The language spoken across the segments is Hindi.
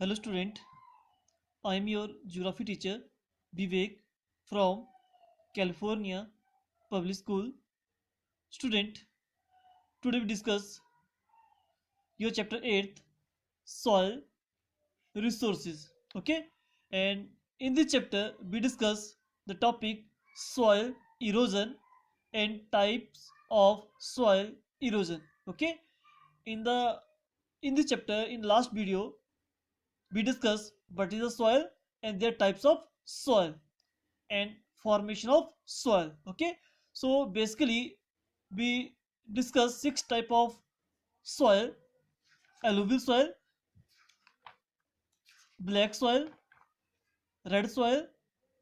Hello student, I am your geography teacher Vivek from California Public School. Student, today we discuss your chapter 8th soil resources. Okay, and in this chapter we discuss the topic soil erosion and types of soil erosion. Okay, in the in this chapter in last video we discuss what is the soil and their types of soil and formation of soil. Okay, so basically we discuss six type of soil: alluvial soil, black soil, red soil,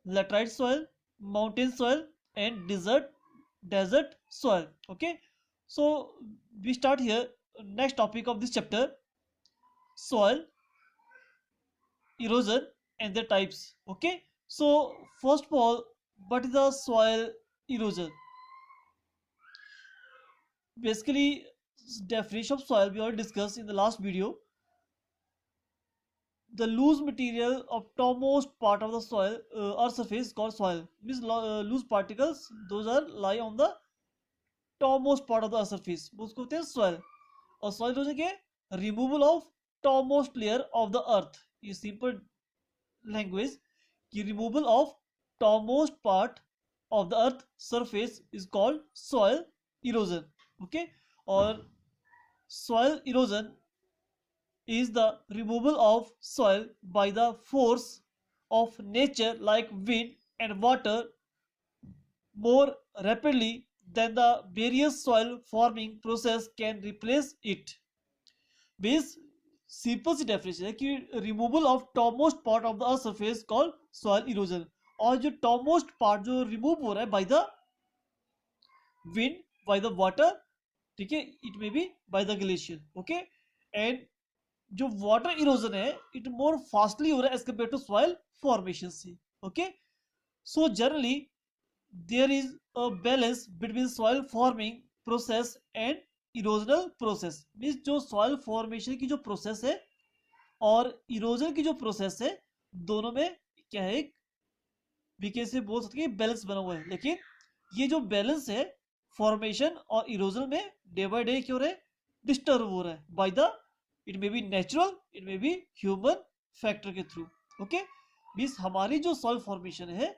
laterite soil, mountain soil, and desert soil. Okay, so we start here. Next topic of this chapter: soil erosion and their types. Okay, so first of all, what is the soil erosion? Basically, definition of soil we already discussed in the last video. The loose material of topmost part of the soil or surface is called soil. Means loose particles, those are lie on the topmost part of the surface, उसको कहते हैं soil. और soil erosion क्या है? Removal of topmost layer of the earth. ये simple language कि removal of topmost part of the earth surface is called soil erosion. Okay, और soil erosion is the removal of soil by the force of nature like wind and water more rapidly than the various soil forming process can replace it. Means simple C definition है कि removal of topmost part of the earth surface called soil erosion. और जो topmost part जो remove हो रहा है by the wind, by the water, ठीक है, it may be by the glacier. Okay, and जो वाटर इरोजन है इट मोर फास्टली हो रहा है as compare to soil formation से. Okay, so generally there is a balance between soil forming process and erosional process. Means जो सॉइल फॉर्मेशन की जो प्रोसेस है और इरोजन की जो प्रोसेस है, दोनों में क्या है, एक वीके से बोल सकते हैं बैलेंस बना हुआ है. लेकिन ये जो बैलेंस है फॉर्मेशन और इरोजन में डे बाय डे क्यों रहा है, डिस्टर्ब हो रहा है by the, it may be natural, it may be human factor के थ्रू. ओके, मीन्स हमारी जो सॉइल फॉर्मेशन है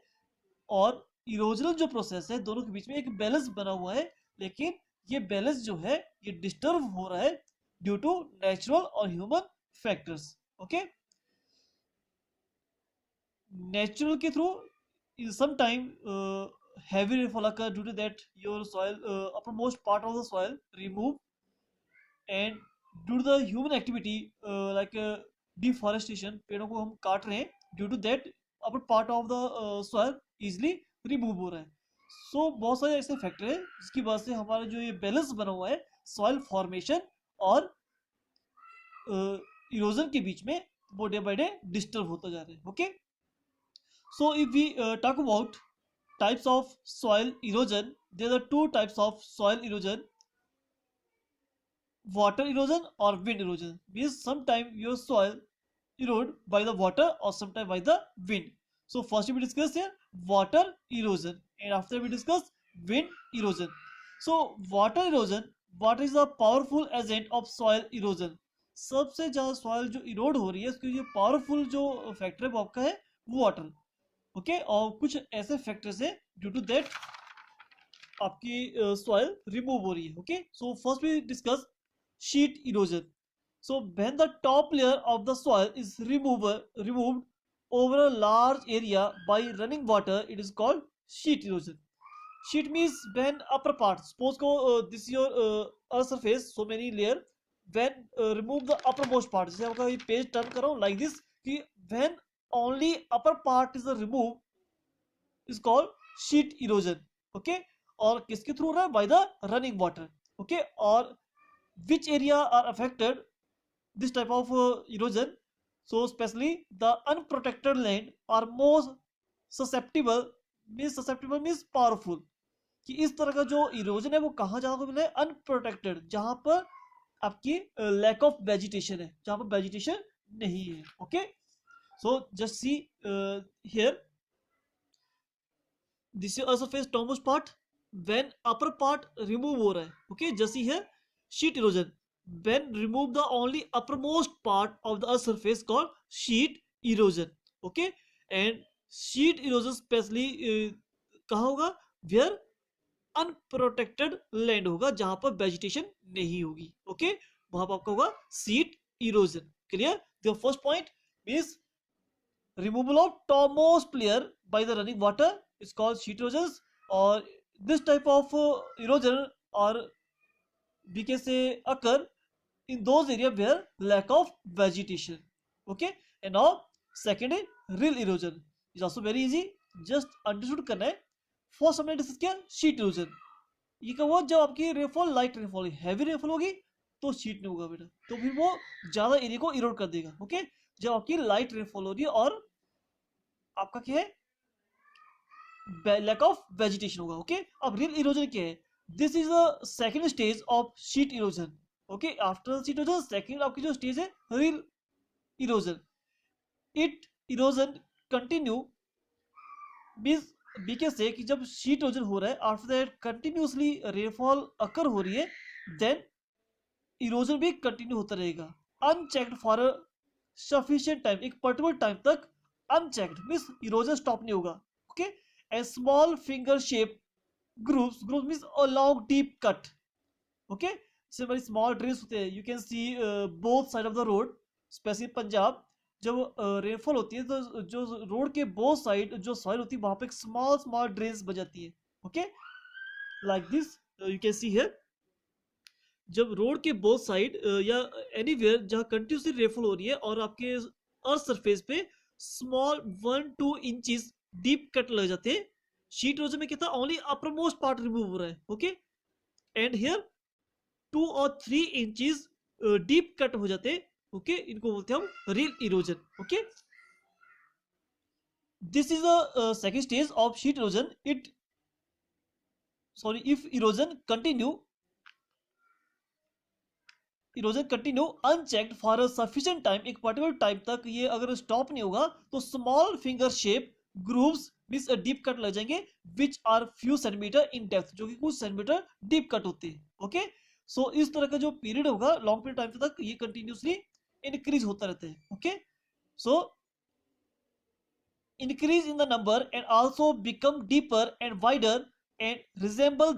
और इरोजनल जो प्रोसेस है, दोनों के बीच में एक बैलेंस बना हुआ है. लेकिन ये बैलेंस जो है ये डिस्टर्ब हो रहा है ड्यू टू नेचुरल और ह्यूमन फैक्टर्स. ओके, नेचुरल के through in some time heavy rainfall occur due to that your soil uppermost part of the soil remove, and due to the human activity like deforestation, पेड़ों को हम काट रहे हैं, due to that upper part of the soil easily remove हो रहा है. सो बहुत सारे ऐसे फैक्टर है जिसकी वजह से हमारा जो ये बैलेंस बना हुआ है सॉइल फॉर्मेशन और इरोजन के बीच में वो डे बाय डे डिस्टर्ब होता जा रहा है. Okay, so if we talk about types of soil erosion, there are two types of soil erosion: water erosion or wind erosion. Means sometime your soil erode by the water or sometime by the wind. So first we discuss here water erosion and after we discuss wind erosion. So water erosion, what is the powerful agent of soil erosion? सबसे ज्यादा सॉइल जो इरोड हो रही है उसकी जो पावरफुल जो फैक्टर है वो आपका है वाटर. ओके, और कुछ ऐसे फैक्टर्स है ड्यू टू दैट आपकी सॉइल रिमूव हो रही है. Okay, so first we discuss sheet erosion. So when the top layer of the soil is removed over a large area by running water, it is called sheet erosion. Sheet means when upper part, suppose को this is your earth surface, so many layer, when remove the uppermost part, जैसे आपका ये पेज टर्न करो like this कि when only upper part is removed is called sheet erosion. Okay, और किसके थ्रू रहा है, by the running water. Okay, और which area are affected this type of erosion? So especially the unprotected land are most susceptible means powerful. कि इस तरह का जो इरोजन है वो कहाँ ज्यादा को मिला है, अनप्रोटेक्टेड, जहां पर आपकी लैक ऑफ वेजिटेशन है, जहां पर वेजिटेशन नहीं है. Okay, so just see here, this is surface topmost part when upper part remove हो रहा है. Okay, just see here sheet erosion when remove the only uppermost part of the earth surface called sheet erosion. Okay, and sheet erosion specially कहाँ होगा, वेयर अनप्रोटेक्टेड लैंड होगा, जहां पर वेजिटेशन नहीं होगी. ओके, वहां पर आपका होगा sheet erosion. Clear? The first point means removal of topmost layer by the running water is called sheet erosion, or this type of erosion, or we can say occur in those areas where lack of vegetation. Okay, and now second is real erosion, is also very easy, just understood करना है. फर्स्ट हमने डिस्कस किया शीट इरोजन. ये क्या हुआ, जब आपकी rainfall light rainfall, heavy rainfall होगी तो शीट नहीं होगा बेटा, तो फिर वो ज्यादा एरिया को इरोड कर देगा. ओके, जब आपकी लाइट रेनफॉल हो रही है और आपका क्या है, लैक ऑफ वेजिटेशन होगा. ओके, अब रियल इरोजन क्या है, this is the second stage of sheet erosion. Okay, after sheet erosion second आपकी जो स्टेज है rill erosion. It erosion continue means बी के से कि जब शीट इरोजन हो रहा है, after that continuously rainfall occur हो रही है, देन इरोजन भी कंटिन्यू होता रहेगा unchecked for a sufficient time. एक पर्टिकुलर टाइम तक अनचेक्ड मींस इरोजन स्टॉप नहीं होगा. Okay, and small finger shape grooves, grooves means a long deep cut. Okay, से वेरी स्मॉल ड्रेस होते हैं, you can see both side of the road, specially Punjab जब रेनफॉल होती है तो जो रोड के बोथ साइड जो सॉइल होती है वहां पे एक स्मॉल स्मॉल ड्रेन्स बन जाती है. Okay, like this you can see here, जब रोड के बोथ साइड या एनीवेयर जहां कंटिन्यूसली रेनफॉल हो रही है और आपके अर्थ सरफेस पे स्मॉल 1-2 इंचेस डीप कट लग जाते हैं. शीट इरोजन में क्या था, ओनली अपर मोस्ट पार्ट रिमूव हो रहा है. ओके, एंड हियर 2 और 3 इंचेस डीप कट हो जाते हैं. ओके, इनको बोलते हैं हम rill erosion. Okay, this is the second stage of sheet erosion. It sorry if erosion continue unchecked for a sufficient time, एक पर्टिकुलर टाइम तक ये अगर स्टॉप नहीं होगा तो small finger shape grooves means deep cut लग जाएंगे which are few centimetre in depth, जो कि कुछ सेंटीमीटर डीप कट होते हैं. ओके, सो इस तरह का जो पीरियड होगा लॉन्ग पीरियड टाइम तक ये कंटिन्यूसली इंक्रीज होता रहता है. Okay, so increase in the number and also become deeper and wider and resemble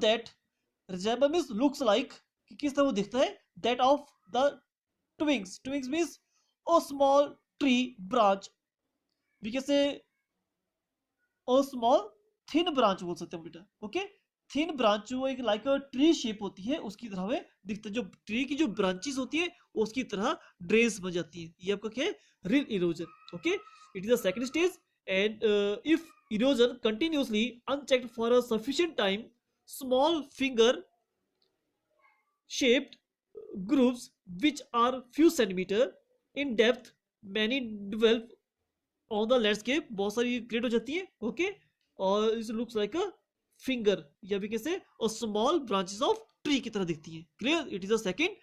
means looks like कि किस तरह वो दिखता है, that of the twigs means a small tree branch, we can say a small thin branch बोल सकते हैं बेटा. ओके, थिन ब्रांच जो एक लाइक ट्री शेप होती है उसकी तरह में दिखता है, जो ट्री की जो ब्रांचेस होती है उसकी तरह ड्रेस बन जाती है. ये आपका क्या है, rill erosion. Okay, it is the second stage. And if erosion continuously unchecked for a sufficient time, small finger shaped grooves which are few centimeter in depth many develop on the landscape, बहुत सारी क्रिएट हो जाती है. ओके, और it looks like a finger या भी कैसे और स्मॉल ब्रांचेस ऑफ ट्री की तरह दिखती है. Clear? It is the second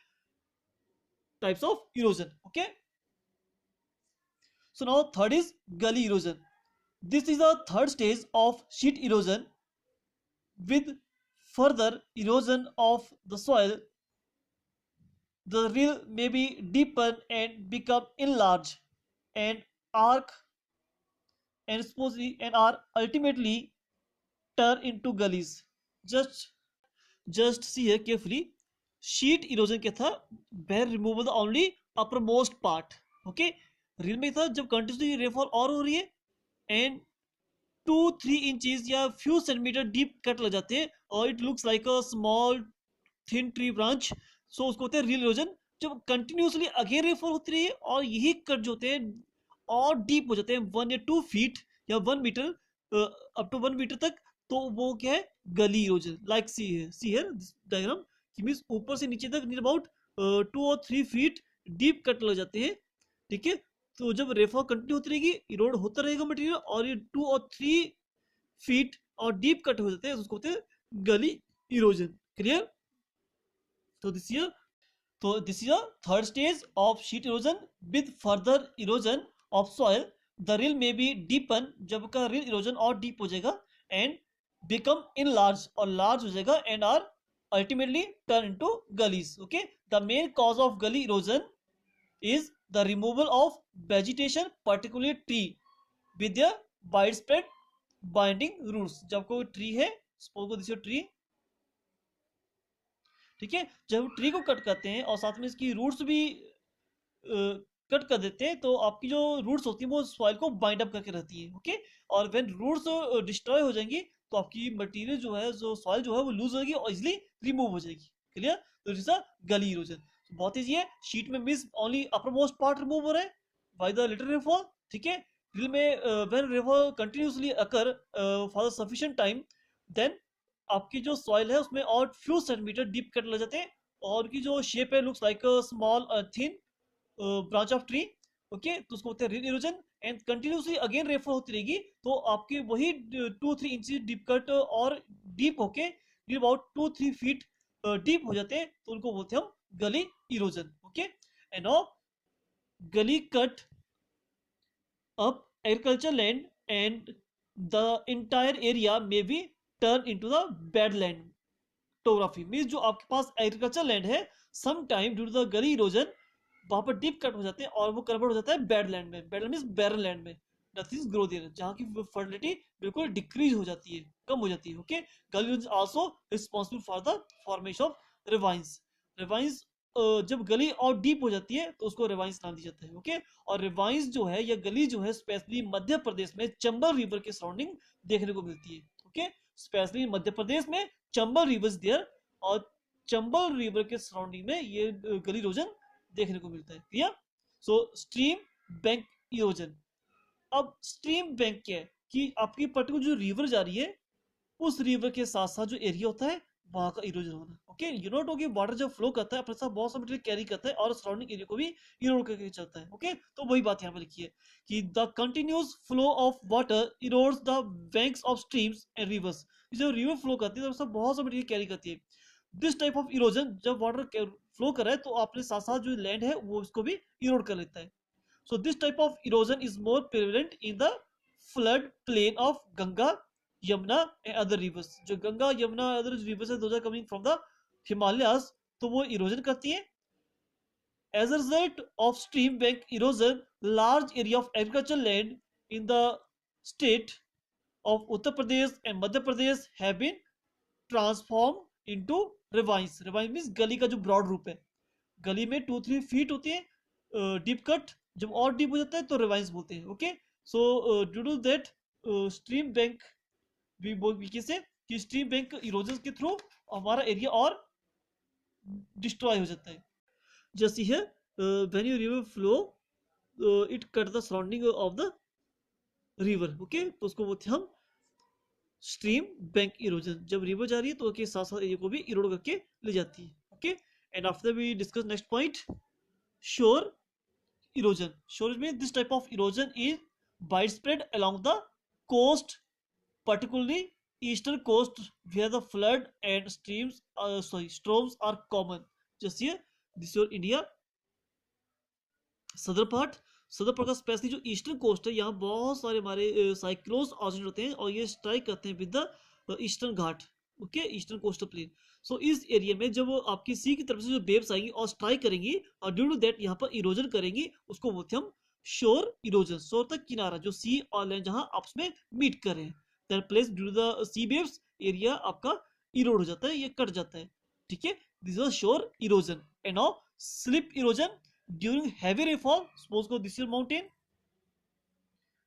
types of erosion. Okay, so now third is gully erosion. This is the third stage of sheet erosion. With further erosion of the soil, the rill may be deepen and become enlarged and arc and are ultimately turn into gullies. Just see here carefully. Sheet erosion क्या था, where removal the only uppermost part. Okay, रिल में था जब कंटिन्यूसली रेनफॉल और हो रही है एंड 2-3 इंचेस या फ्यू सेंटीमीटर डीप कट लग जाते हैं और it looks like a small thin tree branch, so उसको होते हैं रियल इरोजन. जब कंटिन्यूसली अगेन रेनफॉल होती रही है और यही कट जो होते हैं और डीप हो जाते हैं 1 या 2 फीट या 1 मीटर अप टू 1 मीटर तक, तो वो क्या है, गली erosion. Like C here this diagram कि मींस ऊपर से नीचे तक नियर अबाउट 2 और 3 फीट डीप कट लग जाते हैं. ठीक है, तो जब रेनफॉल कंटिन्यू होती रहेगी इरोड होता रहेगा मटेरियल और ये 2 और 3 फीट और डीप कट हो जाते हैं, उसको होते हैं गली इरोजन. क्लियर? तो this year So this is a third stage of sheet erosion. With further erosion of soil, the rill may be deepen. जब का rill erosion और deep हो जाएगा and become enlarged और large हो जाएगा and are ultimately turn into gullies. Okay, the main cause of gully erosion is the removal of vegetation, particularly tree, with their widespread binding roots. जब कोई ट्री है, suppose को दिस ट्री, ठीक है, जब ट्री को कट करते हैं और साथ में इसकी रूट्स भी कट कर देते हैं तो आपकी जो रूट्स होती है वो सॉइल को बाइंड अप करके रहती है. ओके, और व्हेन रूट्स डिस्ट्रॉय हो जाएंगी तो आपकी मटेरियल जो है, जो सॉइल जो है वो लूज होगी और इजिली रिमूव हो जाएगी. क्लियर? तो दिस इज अ गली इरोजन. बहुत ईजी है. शीट में मींस ओनली अपर मोस्ट पार्ट रिमूव हो रहा है बाय द लिटिल रेनफॉल. ठीक है, रिल में when rainfall continuously occur for sufficient time, then आपकी जो सॉइल है उसमें और फ्यू सेंटीमीटर डीप कट लग जाते हैं और उनकी जो शेप है looks like small thin branch of tree. Okay, तो उसको बोलते हैं rill erosion. And continuously again rainfall होती रहेगी तो आपके वही 2-3 इंच डीप कट और डीप होके अबाउट 2-3 फीट डीप हो जाते हैं तो उनको बोलते हैं हम gully erosion. Okay, and now gully cut up agriculture land and the entire area may be turned into the badland topography. Means जो आपके पास एग्रीकल्चर लैंड है some time due to the gully erosion वहां पर डीप कट हो जाते हैं और वो कन्वर्ट हो जाता है बैडलैंड में. बैडलैंड मीन्स बैरन लैंड में, नथिंग ग्रो देयर, जहाँ की फर्टिलिटी बिल्कुल डिक्रीज हो जाती है, कम हो जाती है. Okay, gully erosion also responsible for the formation of ravines. Ravines जब गली और डीप हो जाती है तो उसको रिवाइंस नाम दिया जाता है. ओके, और रिवाइंस जो है या गली जो है स्पेशली मध्य प्रदेश में चंबल रिवर के सराउंडिंग देखने को मिलती है. ओके, स्पेशली मध्य प्रदेश में चंबल रिवर देयर और चंबल रिवर के सराउंडिंग में ये गली इरोजन देखने को मिलता है. क्लियर? सो स्ट्रीम बैंक इरोजन. अब स्ट्रीम बैंक क्या है कि आपकी पर्टिकुलर जो रिवर जा रही है उस रिवर के साथ साथ जो एरिया होता है वहां का इरोजन होना. ओके, यू नॉट होगी वाटर जब फ्लो करता है अपने साथ बहुत सा मटेरियल कैरी करता है और सराउंडिंग एरिया को भी इरोड करके चलता है. ओके, तो वही बात यहाँ पर लिखी है कि the continuous flow of water erodes the banks of streams and reverse. जब रिवर फ्लो करती है तो बहुत सा मटेरियल कैरी करती है. दिस टाइप ऑफ इरोजन जब वाटर फ्लो कर रहा है तो अपने साथ साथ जो लैंड है वो उसको भी इरोड कर लेता है. So this type of erosion is more prevalent in the flood plain of Ganga, Yamuna and other rivers. जो गंगा यमुना other rivers है, those are coming from the Himalayas, तो वो erosion करती हैं. As a result of stream bank erosion, large area of agricultural land in the state of Uttar Pradesh and Madhya Pradesh have been transformed into ravines. Ravines means गली का जो broad रूप है. गली में 2-3 फीट होती है डीप कट, जब और डीप हो जाता है तो रिवाइंस बोलते हैं. Okay, so due to that stream bank भी किसे कि स्ट्रीम बैंक इरोजन के थ्रू हमारा एरिया और डिस्ट्रॉय हो जाता है. जैसे है when you river flow it cut the surrounding of the river. Okay, तो उसको बोलते हैं हम स्ट्रीम बैंक इरोजन. जब रिवर जा रही है तो उसके साथ साथ एरिया को भी इरोड करके ले जाती है. Okay, and after we discuss next point, shore erosion. Shore means this type of erosion is widespread along the coast, particularly eastern coast where the flood and storms are common. Just here, this is your India. southern part का स्पेशली जो ईस्टर्न कोस्ट है यहाँ बहुत सारे हमारे साइक्लोन्स ऑरिजिनेट होते हैं और ये स्ट्राइक करते हैं with the Eastern Ghat. Okay, Eastern coastal plain. So इस एरिया में जब आपकी सी की तरफ से जो वेव्स आएंगी और स्ट्राइक करेंगी और ड्यू टू दैट यहाँ पर इरोजन करेंगी, उसको बोलते हैं हम शोर इरोजन. शोर तक किनारा जो सी और लैंड जहाँ आपस में मीट कर रहे हैं, that place due to the sea waves area आपका इरोड हो जाता है, ये कट जाता है. ठीक है, दिस इज शोर erosion. And now slip erosion during heavy rainfall. Suppose को दिस इज माउंटेन,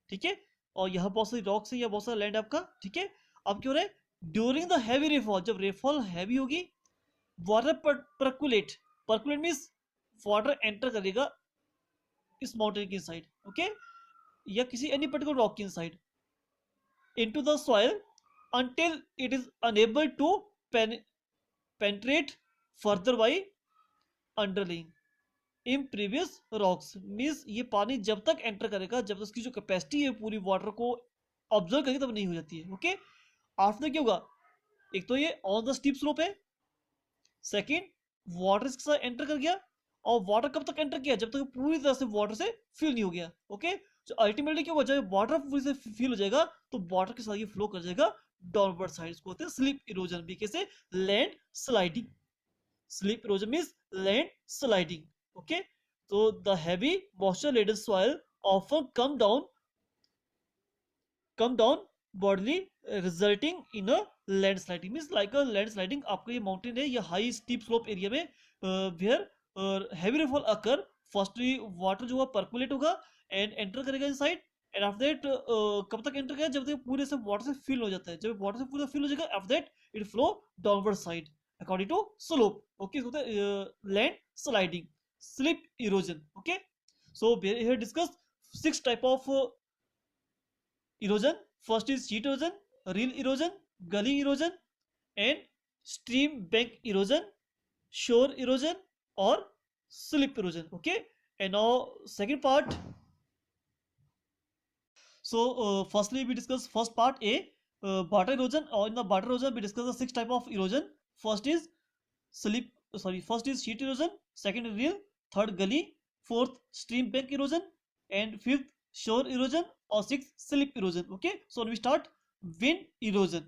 ठीक है, और यहाँ बहुत सारी रॉक्स है या बहुत सारा लैंड आपका. ठीक है, अब क्यों रहे ड्यूरिंग द हैवी रेनफॉल, जब रेनफॉल हैवी होगी water percolate. Percolate means water enter करेगा इस माउंटेन की साइड, ओके, या किसी एनी पर्टिकुलर रॉक की side into the soil until it is unable to penetrate further by underlying in previous rocks. Means ये पानी जब तक एंटर करेगा, जब तक उसकी जो कैपेसिटी है पूरी वाटर को ऑब्जर्व करेगी तब नहीं हो जाती है. ओके, आफ्टर क्या होगा, एक तो ये ऑन द स्टीप स्लोप है, सेकंड वाटर इसके साथ एंटर कर गया, और वाटर कब तक एंटर किया, जब तक पूरी तरह से वाटर से फिल नहीं हो गया। ओके, तो अल्टीमेटली क्या हो जाएगा, वाटर पूरी से फिल हो जाएगा तो वाटर के साथ ये फ्लो कर जाएगा डाउनवर्ड साइड, इसको होते हैं स्लिप इरोजन, बीके से land sliding. Slip erosion means land sliding. Okay, तो the heavy moisture laden soil often come down bodily, resulting in a landsliding, means like a landsliding। आपका ये माउंटेन है, ये हाई स्टीप स्लोप एरिया में where heavy rainfall occur, firstly water जो है परकुलेट होगा एंड एंटर करेगा इनसाइड, एंड आफ्टर दैट कब तक एंटर करेगा, जब तक पूरे से वाटर से फिल हो जाता है, जब वाटर से पूरा फिल हो जाएगा after that it flow downward side according to slope. Okay, होता है land sliding, slip erosion. Okay, so here discuss 6 type of erosion. First is sheet erosion, rill erosion, gully erosion, and stream bank erosion, shore erosion, or slip erosion. Okay, and now second part. So firstly we discuss first part A, water erosion, or in the water erosion we discuss the 6 type of erosion. First is first is sheet erosion, second is rill, third gully, fourth stream bank erosion, and fifth shore erosion, or sixth slip erosion. Okay, so we start wind erosion,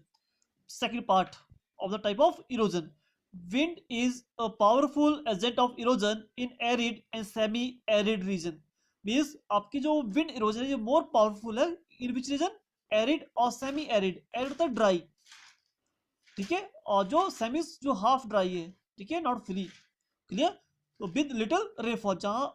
second part of the type of erosion. Wind is a powerful agent of erosion in arid and semi arid region, means आपकी जो विंड इरोजन है ये मोर पावरफुल है इन विच रीजन, एरिड और सेमी एरिड। एरिड होता है ड्राई, ठीक है, और जो सेमी जो हाफ ड्राई है, ठीक है, नॉट फुली क्लियर, तो विद लिटिल रेनफॉल, जहां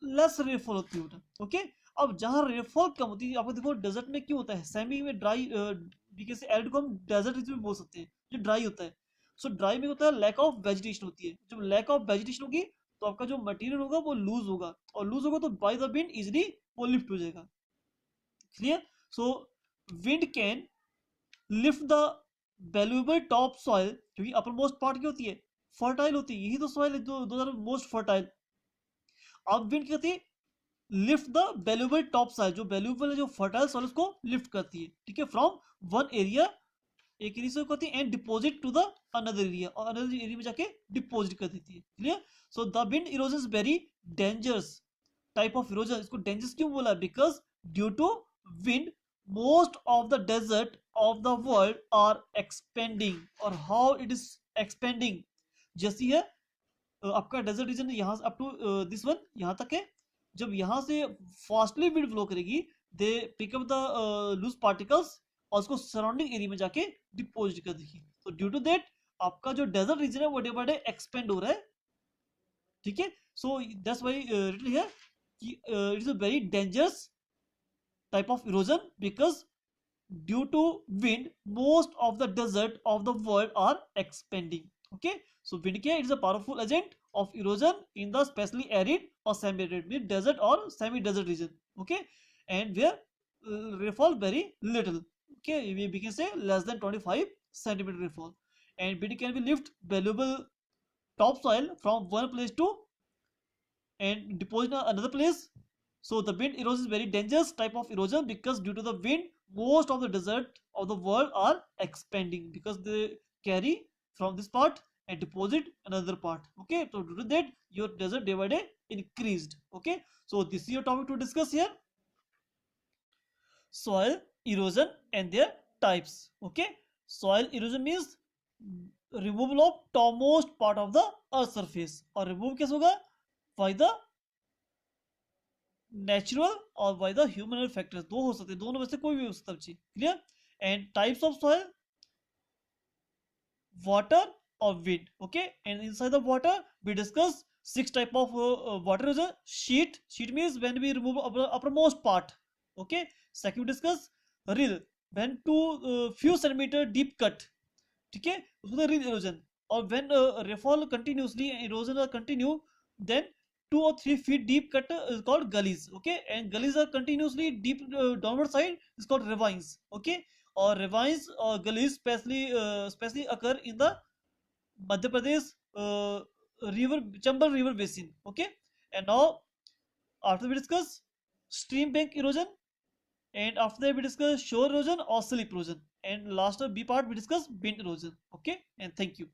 लेस रेनफॉल होती है। ओके, अब जहां रेनफॉल कम होती है, आपको देखो डेजर्ट में क्यों होता है, सेमी में ड्राई, बीके एरिड को हम डेजर्ट रीजन में बोल सकते हैं, जो ड्राई होता है। सो ड्राई में होता है लैक ऑफ वेजिटेशन होती है, जब लैक ऑफ वेजिटेशन होगी तो आपका जो मटेरियल होगा वो लूज होगा, और लूज होगा तो बाय द विंड इजिली वो लिफ्ट हो जाएगा। Clear, so wind can lift the valuable top soil, क्योंकि अपर मोस्ट पार्ट क्या होती है, फर्टाइल होती है, यही तो सॉइल है जो दो मोस्ट फर्टाइल। अब विंड क्या कहती है, lift the valuable top soil, जो वैल्यूएबल है जो फर्टाइल सॉइल उसको लिफ्ट करती है, ठीक है, फ्रॉम वन एरिया, एक एरिया से करती है, and deposit to the another area, और अनदर एरिया में जाके डिपॉजिट कर देती है। Clear, so the wind erosion is very dangerous type of erosion. इसको डेंजरस क्यों बोला, because due to wind most of the desert of the world are expanding, और how it is expanding, जैसी है आपका डेजर्ट रीजन यहाँ से अप टू दिस वन यहाँ तक है, जब यहाँ से फास्टली विंड फ्लो करेगी they pick up the loose particles और उसको सराउंडिंग एरिया में जाके डिपोजिट कर देगी। तो ड्यू टू दैट आपका जो डेजर्ट रीजन है वो डे बाय डे एक्सपेंड हो रहा है, ठीक है। So that's why written here कि it is a very dangerous type of erosion because due to wind most of the desert of the world are expanding। Okay, so wind क्या, it is a powerful agent of erosion in the especially arid or semi arid means desert or semi desert region। Okay, and where rainfall very little, okay, we can say less than 25 centimeter rainfall, and wind can be lift valuable topsoil from one place to and deposit in another place। So the wind erosion is very dangerous type of erosion because due to the wind, most of the desert of the world are expanding because they carry from this part and deposit another part। Okay, so due to that, your desert day by day increased। Okay, so this is your topic to discuss here, soil erosion and their types। Okay, soil erosion means removal of topmost part of the earth surface, और remove कैसे होगा, by the नेचुरल और बाय द ह्यूमन फैक्टर्स, दो हो सकते हैं, दोनों में से कोई भी हो सकता है। Clear, and types of soil, water और wind. Okay, and inside the water we discuss 6 type of water is sheet, sheet means when we remove upper most part. Okay, second discuss rill, when two few centimetre deep cut, ठीक है, उसमें रिल इरोजन, और when rainfall continuously erosion continue then 2 or 3 feet deep cut is called gullies। Okay, and gullies are continuously deep downward side is called ravines। Okay, or ravines or gullies especially occur in the Madhya Pradesh river, Chambal river basin। Okay, and now after we discuss stream bank erosion, and after that we discuss shore erosion or slip erosion, and last B part we discuss wind erosion। Okay, and thank you।